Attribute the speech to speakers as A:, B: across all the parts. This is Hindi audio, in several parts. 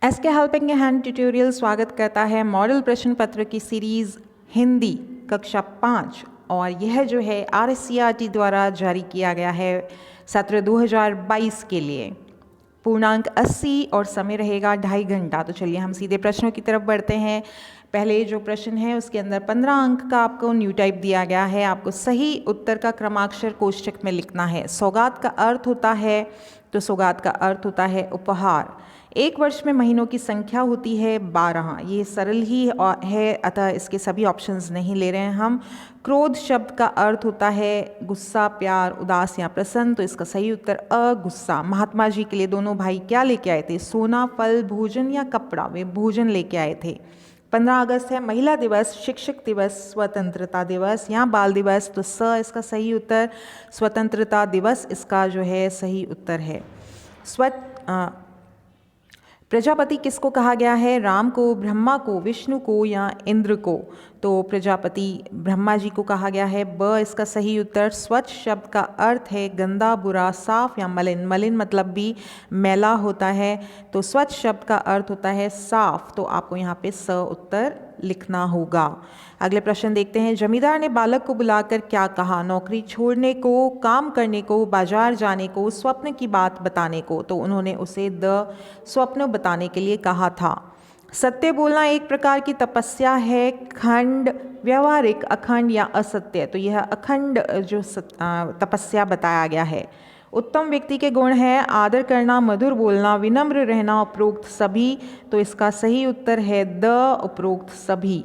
A: एसके हेल्पिंग हैंड ट्यूटोरियल स्वागत करता है मॉडल प्रश्न पत्र की सीरीज़ हिंदी कक्षा 5। और यह जो है RSCRT द्वारा जारी किया गया है सत्र 2022 के लिए। पूर्णांक 80 और समय रहेगा 2.5 घंटा। तो चलिए हम सीधे प्रश्नों की तरफ बढ़ते हैं। पहले जो प्रश्न है उसके अंदर 15 अंक का आपको न्यू टाइप दिया गया है। आपको सही उत्तर का क्रमाक्षर कोष्ठक में लिखना है। सौगात का अर्थ होता है, तो सौगात का अर्थ होता है उपहार। एक वर्ष में महीनों की संख्या होती है 12। ये सरल ही है, अतः इसके सभी ऑप्शंस नहीं ले रहे हैं हम। क्रोध शब्द का अर्थ होता है गुस्सा, प्यार, उदास या प्रसन्न, तो इसका सही उत्तर गुस्सा। महात्मा जी के लिए दोनों भाई क्या लेके आए थे? सोना, फल, भोजन या कपड़ा? वे भोजन लेके आए थे। 15 अगस्त है महिला दिवस, शिक्षक दिवस, स्वतंत्रता दिवस या बाल दिवस, तो इसका सही उत्तर स्वतंत्रता दिवस इसका जो है सही उत्तर है। प्रजापति किसको कहा गया है? राम को, ब्रह्मा को, विष्णु को या इंद्र को? तो प्रजापति ब्रह्मा जी को कहा गया है। इसका सही उत्तर। स्वच्छ शब्द का अर्थ है गंदा, बुरा, साफ या मलिन। मलिन मतलब भी मैला होता है, तो स्वच्छ शब्द का अर्थ होता है साफ। तो आपको यहाँ पे उत्तर लिखना होगा। अगले प्रश्न देखते हैं। जमींदार ने बालक को बुलाकर क्या कहा? नौकरी छोड़ने को, काम करने को, बाजार जाने को, स्वप्न की बात बताने को? तो उन्होंने उसे स्वप्न बताने के लिए कहा था। सत्य बोलना एक प्रकार की तपस्या है। खंड, व्यवहारिक, अखंड या असत्य? तो यह अखंड जो तपस्या बताया गया है। उत्तम व्यक्ति के गुण है आदर करना, मधुर बोलना, विनम्र रहना, उपरोक्त सभी। तो इसका सही उत्तर है उपरोक्त सभी।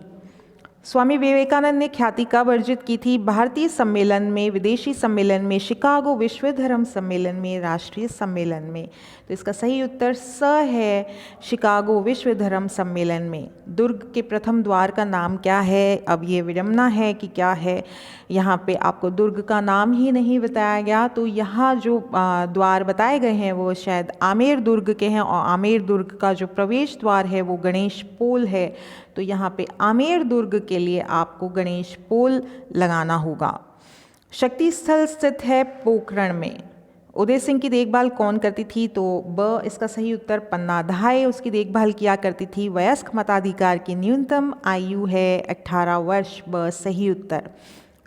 A: स्वामी विवेकानंद ने ख्याति कब अर्जित की थी? भारतीय सम्मेलन में, विदेशी सम्मेलन में, शिकागो विश्व धर्म सम्मेलन में, राष्ट्रीय सम्मेलन में? तो इसका सही उत्तर है शिकागो विश्व धर्म सम्मेलन में। दुर्ग के प्रथम द्वार का नाम क्या है? अब ये विडंबना है कि क्या है, यहाँ पे आपको दुर्ग का नाम ही नहीं बताया गया। तो यहाँ जो द्वार बताए गए हैं वो शायद आमेर दुर्ग के हैं, और आमेर दुर्ग का जो प्रवेश द्वार है वो गणेश पोल है। तो यहाँ पे आमेर दुर्ग के लिए आपको गणेश पोल लगाना होगा। शक्ति स्थल स्थित है पोखरण में। उदय सिंह की देखभाल कौन करती थी? तो इसका सही उत्तर पन्ना धाय उसकी देखभाल किया करती थी। वयस्क मताधिकार की न्यूनतम आयु है 18 वर्ष। सही उत्तर।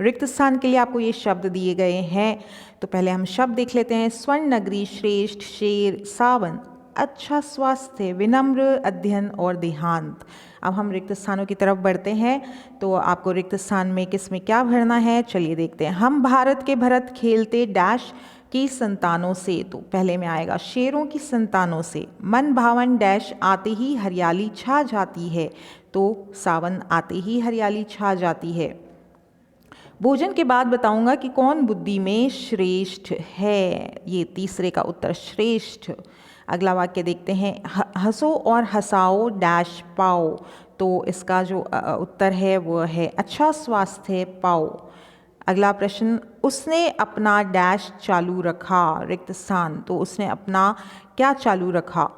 A: रिक्त स्थान के लिए आपको ये शब्द दिए गए हैं, तो पहले हम शब्द देख लेते हैं। स्वर्ण नगरी, श्रेष्ठ, शेर, सावन, अच्छा स्वास्थ्य, विनम्र, अध्ययन और देहांत। अब हम रिक्त स्थानों की तरफ बढ़ते हैं, तो आपको रिक्त स्थान में किस में क्या भरना है चलिए देखते हैं। हम भारत के भरत खेलते डैश की संतानों से, तो पहले में आएगा शेरों की संतानों से। मन भावन डैश आते ही हरियाली छा जाती है, तो सावन आते ही हरियाली छा जाती है। भोजन के बाद बताऊंगा कि कौन बुद्धि में श्रेष्ठ है, ये तीसरे का उत्तर श्रेष्ठ। अगला वाक्य देखते हैं। हंसो और हंसाओ डैश पाओ, तो इसका जो उत्तर है वो है अच्छा स्वास्थ्य पाओ। अगला प्रश्न। उसने अपना डैश चालू रखा, रिक्त स्थान, तो उसने अपना क्या चालू रखा?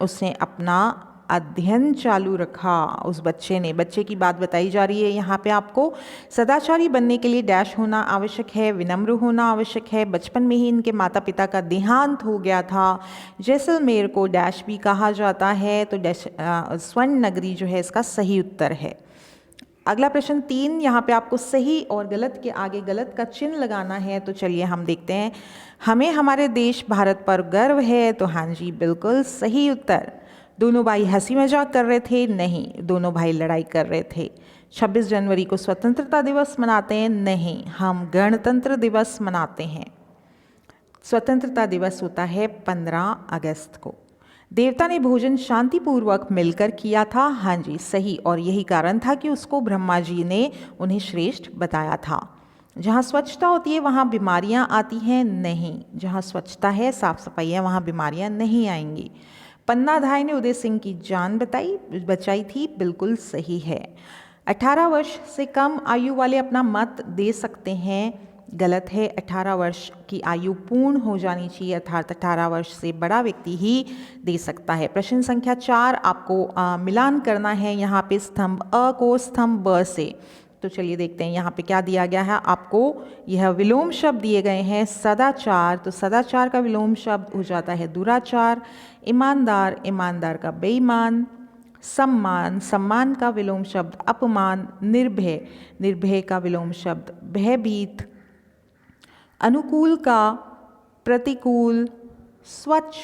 A: उसने अपना अध्ययन चालू रखा। उस बच्चे ने, बच्चे की बात बताई जा रही है यहाँ पे। आपको सदाचारी बनने के लिए डैश होना आवश्यक है, विनम्र होना आवश्यक है। बचपन में ही इनके माता पिता का देहांत हो गया था। जैसलमेर को डैश भी कहा जाता है, तो डैश स्वर्ण नगरी जो है इसका सही उत्तर है। अगला प्रश्न 3, यहाँ पे आपको सही और गलत के आगे गलत का चिन्ह लगाना है, तो चलिए हम देखते हैं। हमें हमारे देश भारत पर गर्व है, तो हाँ जी बिल्कुल सही उत्तर। दोनों भाई हंसी मजाक कर रहे थे? नहीं, दोनों भाई लड़ाई कर रहे थे। 26 जनवरी को स्वतंत्रता दिवस मनाते हैं? नहीं, हम गणतंत्र दिवस मनाते हैं। स्वतंत्रता दिवस होता है 15 अगस्त को। देवता ने भोजन शांतिपूर्वक मिलकर किया था? हाँ जी सही, और यही कारण था कि उसको ब्रह्मा जी ने उन्हें श्रेष्ठ बताया था। जहाँ स्वच्छता होती है वहाँ बीमारियाँ आती हैं? नहीं, जहाँ स्वच्छता है, साफ सफाई है, वहाँ बीमारियाँ नहीं आएंगी। पन्ना धाय ने उदय सिंह की जान बचाई थी? बिल्कुल सही है। 18 वर्ष से कम आयु वाले अपना मत दे सकते हैं? गलत है। 18 वर्ष की आयु पूर्ण हो जानी चाहिए, अर्थात 18 वर्ष से बड़ा व्यक्ति ही दे सकता है। प्रश्न संख्या 4 आपको मिलान करना है यहाँ पे स्तंभ अ को स्तंभ ब से। तो चलिए देखते हैं यहाँ पे क्या दिया गया है आपको। यह विलोम शब्द दिए गए हैं सदाचार, तो सदाचार का विलोम शब्द हो जाता है दुराचार। ईमानदार, ईमानदार का बेईमान। सम्मान, सम्मान का विलोम शब्द अपमान। निर्भय, निर्भय का विलोम शब्द भयभीत। अनुकूल का प्रतिकूल। स्वच्छ,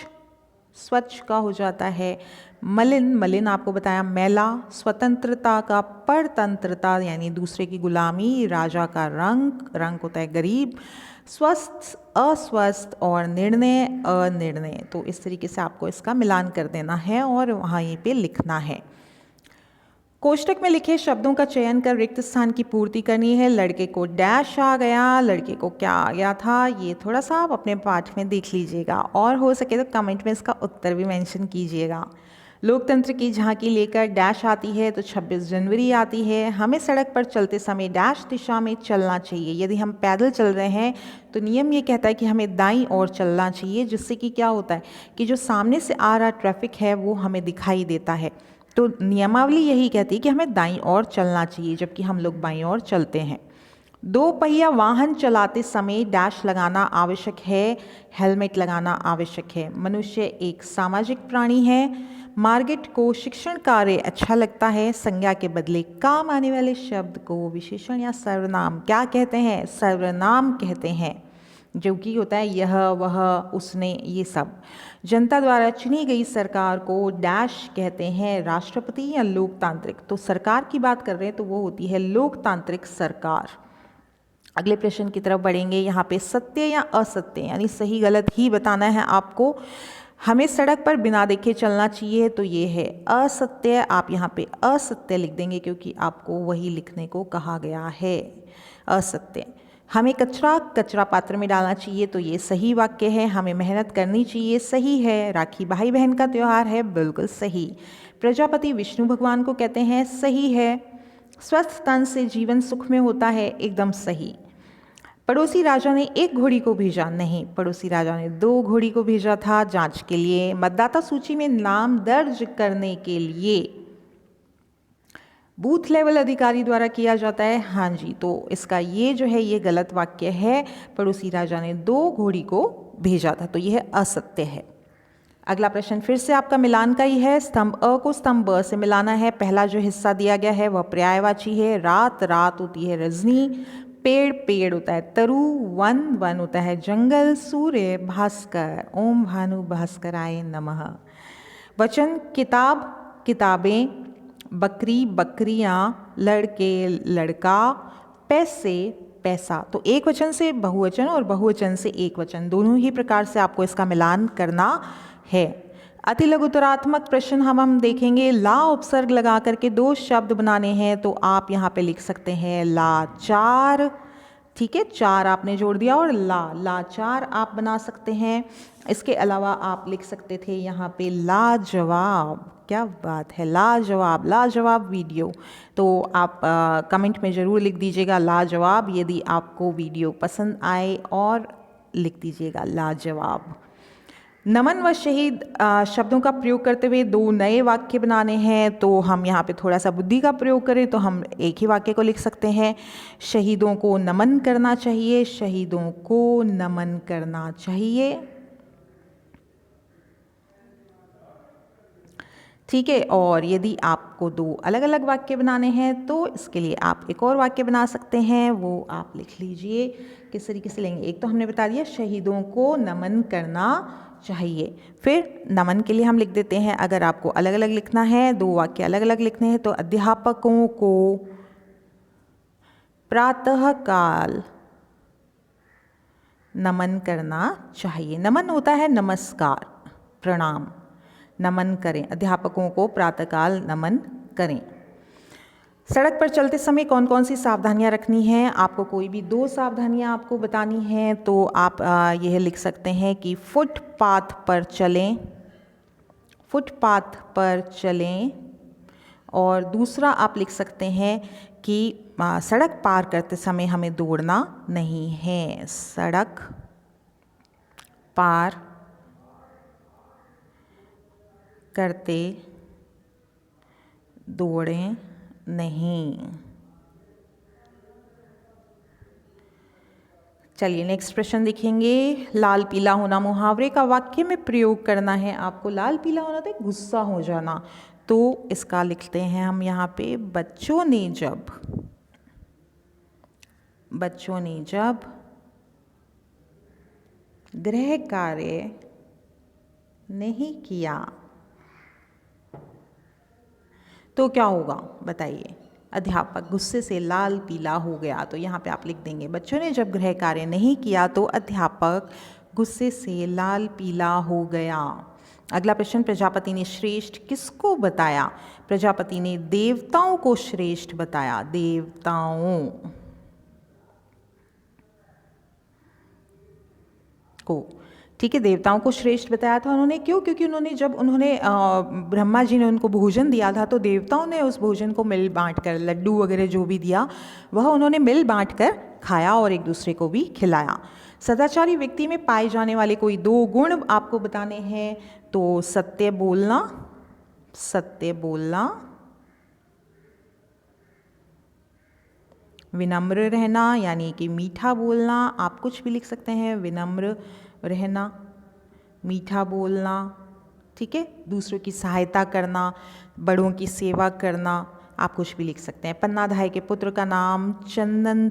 A: स्वच्छ का हो जाता है मलिन, मलिन आपको बताया मैला। स्वतंत्रता का परतंत्रता यानी दूसरे की गुलामी। राजा का रंग, रंग होता है गरीब। स्वस्थ, अस्वस्थ और निर्णय, अनिर्णय। तो इस तरीके से आपको इसका मिलान कर देना है और वहाँ ये पे लिखना है। कोष्टक में लिखे शब्दों का चयन कर रिक्त स्थान की पूर्ति करनी है। लड़के को डैश आ गया, लड़के को क्या आ गया था, ये थोड़ा सा आप अपने पाठ में देख लीजिएगा और हो सके तो कमेंट में इसका उत्तर भी मेंशन कीजिएगा। लोकतंत्र की झांकी लेकर डैश आती है तो 26 जनवरी आती है। हमें सड़क पर चलते समय डैश दिशा में चलना चाहिए। यदि हम पैदल चल रहे हैं तो नियम ये कहता है कि हमें दाईं ओर चलना चाहिए, जिससे कि क्या होता है कि जो सामने से आ रहा ट्रैफिक है वो हमें दिखाई देता है। तो नियमावली यही कहती है कि हमें दाईं ओर चलना चाहिए, जबकि हम लोग बाईं ओर चलते हैं। दो पहिया वाहन चलाते समय डैश लगाना आवश्यक है, हेलमेट लगाना आवश्यक है। मनुष्य एक सामाजिक प्राणी है। मार्गेट को शिक्षण कार्य अच्छा लगता है। संज्ञा के बदले काम आने वाले शब्द को विशेषण या सर्वनाम क्या कहते हैं? सर्वनाम कहते हैं, जो कि होता है यह, वह, उसने, ये सब। जनता द्वारा चुनी गई सरकार को डैश कहते हैं, राष्ट्रपति या लोकतांत्रिक। तो सरकार की बात कर रहे हैं तो वो होती है लोकतांत्रिक सरकार। अगले प्रश्न की तरफ बढ़ेंगे। यहाँ पे सत्य या असत्य यानी सही गलत ही बताना है आपको। हमें सड़क पर बिना देखे चलना चाहिए, तो ये है असत्य। आप यहाँ पे असत्य लिख देंगे क्योंकि आपको वही लिखने को कहा गया है, असत्य। हमें कचरा कचरा पात्र में डालना चाहिए, तो ये सही वाक्य है। हमें मेहनत करनी चाहिए, सही है। राखी भाई बहन का त्यौहार है, बिल्कुल सही। प्रजापति विष्णु भगवान को कहते हैं, सही है। स्वस्थ तन से जीवन सुख में होता है, एकदम सही। पड़ोसी राजा ने एक घोड़ी को भेजा, नहीं, पड़ोसी राजा ने 2 घोड़ी को भेजा था जांच के लिए। मतदाता सूची में नाम दर्ज करने के लिए बूथ लेवल अधिकारी द्वारा किया जाता है, हाँ जी। तो इसका ये जो है ये गलत वाक्य है। पड़ोसी राजा ने 2 घोड़ी को भेजा था, तो यह असत्य है। अगला प्रश्न फिर से आपका मिलान का ही है। स्तंभ अ को स्तंभ ब से मिलाना है। पहला जो हिस्सा दिया गया है वह पर्यायवाची है। रात, रात होती है रजनी। पेड़, पेड़ होता है तरु। वन, वन होता है जंगल। सूर्य, भास्कर। ओम भानु भास्कराय नमः। वचन किताब, किताबें। बकरी, बकरियाँ। लड़के, लड़का। पैसे, पैसा। तो एक वचन से बहुवचन और बहुवचन से एक वचन, दोनों ही प्रकार से आपको इसका मिलान करना है। अति लघुतरात्मक प्रश्न हम देखेंगे। ला उपसर्ग लगा करके 2 शब्द बनाने हैं, तो आप यहाँ पे लिख सकते हैं लाचार, ठीक है, 4 आपने जोड़ दिया और लाचार आप बना सकते हैं। इसके अलावा आप लिख सकते थे यहाँ पे लाजवाब, क्या बात है, लाजवाब, लाजवाब वीडियो। तो आप कमेंट में ज़रूर लिख दीजिएगा लाजवाब यदि आपको वीडियो पसंद आए, और लिख दीजिएगा लाजवाब। नमन व शहीद शब्दों का प्रयोग करते हुए 2 नए वाक्य बनाने हैं, तो हम यहाँ पे थोड़ा सा बुद्धि का प्रयोग करें तो हम एक ही वाक्य को लिख सकते हैं। शहीदों को नमन करना चाहिए, शहीदों को नमन करना चाहिए, ठीक है। और यदि आपको 2 अलग अलग वाक्य बनाने हैं तो इसके लिए आप एक और वाक्य बना सकते हैं, वो आप लिख लीजिए। किस तरीके से लेंगे? एक तो हमने बता दिया शहीदों को नमन करना चाहिए। फिर नमन के लिए हम लिख देते हैं, अगर आपको अलग अलग लिखना है, 2 वाक्य अलग अलग लिखने हैं, तो अध्यापकों को प्रातःकाल नमन करना चाहिए। नमन होता है नमस्कार, प्रणाम, नमन करें, अध्यापकों को प्रातःकाल नमन करें। सड़क पर चलते समय कौन कौन सी सावधानियां रखनी हैं? आपको कोई भी 2 सावधानियां आपको बतानी हैं, तो आप यह लिख सकते हैं कि फुटपाथ पर चलें, फुटपाथ पर चलें। और दूसरा आप लिख सकते हैं कि सड़क पार करते समय हमें दौड़ना नहीं है, सड़क पार करते दौड़ें नहीं। चलिए नेक्स्ट प्रश्न देखेंगे। लाल पीला होना मुहावरे का वाक्य में प्रयोग करना है आपको। लाल पीला होना तो गुस्सा हो जाना, तो इसका लिखते हैं हम यहाँ पे बच्चों ने जब गृह कार्य नहीं किया तो क्या होगा बताइए। अध्यापक गुस्से से लाल पीला हो गया, तो यहाँ पे आप लिख देंगे बच्चों ने जब गृह कार्य नहीं किया तो अध्यापक गुस्से से लाल पीला हो गया। अगला प्रश्न, प्रजापति ने श्रेष्ठ किसको बताया? प्रजापति ने देवताओं को श्रेष्ठ बताया। देवताओं को, ठीक है, देवताओं को श्रेष्ठ बताया था उन्होंने। क्यों? क्योंकि उन्होंने ब्रह्मा जी ने उनको भोजन दिया था, तो देवताओं ने उस भोजन को मिल बांट कर, लड्डू वगैरह जो भी दिया वह उन्होंने मिल बांट कर खाया और एक दूसरे को भी खिलाया। सदाचारी व्यक्ति में पाए जाने वाले कोई 2 गुण आपको बताने हैं। तो सत्य बोलना, विनम्र रहना यानी कि मीठा बोलना, आप कुछ भी लिख सकते हैं, विनम्र रहना, मीठा बोलना, ठीक है, दूसरों की सहायता करना, बड़ों की सेवा करना, आप कुछ भी लिख सकते हैं। पन्नाधाय के पुत्र का नाम चंदन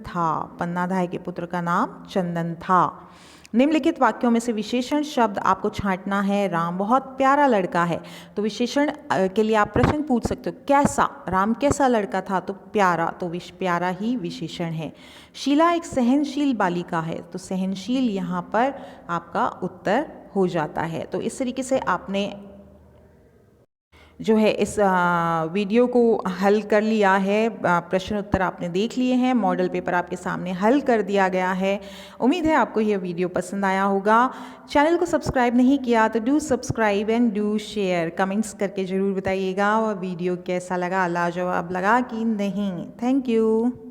A: था। निम्नलिखित वाक्यों में से विशेषण शब्द आपको छांटना है। राम बहुत प्यारा लड़का है, तो विशेषण के लिए आप प्रश्न पूछ सकते हो, कैसा, राम कैसा लड़का था? तो प्यारा, तो प्यारा ही विशेषण है। शीला एक सहनशील बालिका है, तो सहनशील यहाँ पर आपका उत्तर हो जाता है। तो इस तरीके से आपने जो है इस वीडियो को हल कर लिया है। प्रश्न उत्तर आपने देख लिए हैं, मॉडल पेपर आपके सामने हल कर दिया गया है। उम्मीद है आपको यह वीडियो पसंद आया होगा। चैनल को सब्सक्राइब नहीं किया तो do subscribe and do share. Comments करके ज़रूर बताइएगा और वीडियो कैसा लगा, लाजवाब लगा कि नहीं। Thank you.